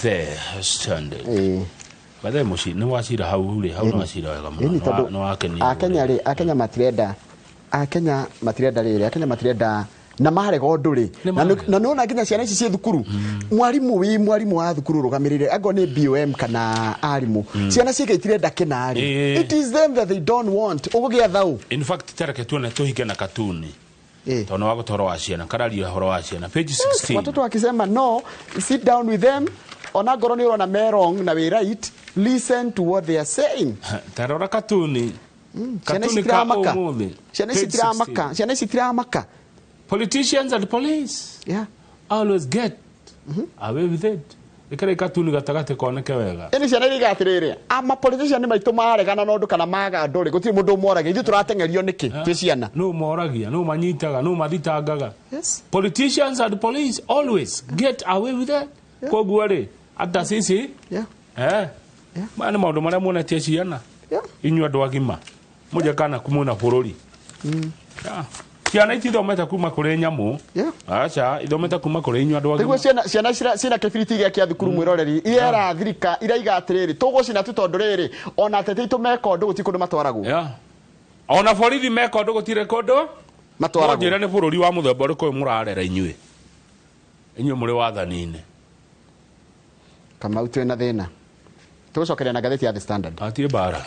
The standard. Baadaye mushi ni wacira hau ri hau no wacira wega muno no akeni. Akenya matirenda riri Akenya matirenda na marega nduri na nona nginya ciana ici cie thukuru mwarimu wa thukuru rugamirire ago ni BOM kana arimu ciana cie itirenda kinari. It is them that they don't want ugugia thau. In fact tereke tuone tuhike na katuni tono wa gutoro wa ciana kararia horo wa ciana page 16 watoto wakisema no, sit down with them, ona ngoro ni urona me wrong na we right, listen to what they are saying. Tarora katuni katuni ka umuthi ciana citiramaka. Politicians and police always get away with it. Ikare katuni gatagate koneke wega eni ciana irigatirire ama politician ni maitu maregana no ndu kana maga nduri gutiri mundu moraga ithu turatengerio niki twi ciana no moragia no manyitaga no mathitangaga. Politicians and police always get away with it. Koguo ri ata sisi mane maundu maria muonetie ciana inyu andu agima muja kana kumuna bururi ciana itithomete kuma kuri nyamu acha ithomete kuma kuri inyu andu agima. Ciana ciana kibiriti gia kia thukuru mwiroreri ira thirika ira igatiriri tugucina tutondu riri ona tete itumeka undu guti kundu matwaragwo ona borithi meka undu gutire kundu matwaragwo. Njira ni bururi wa muthemba uriku murarera inyue muri wathanine kama utwe na thina tucokerera na gatheti ya The Standard atie bara.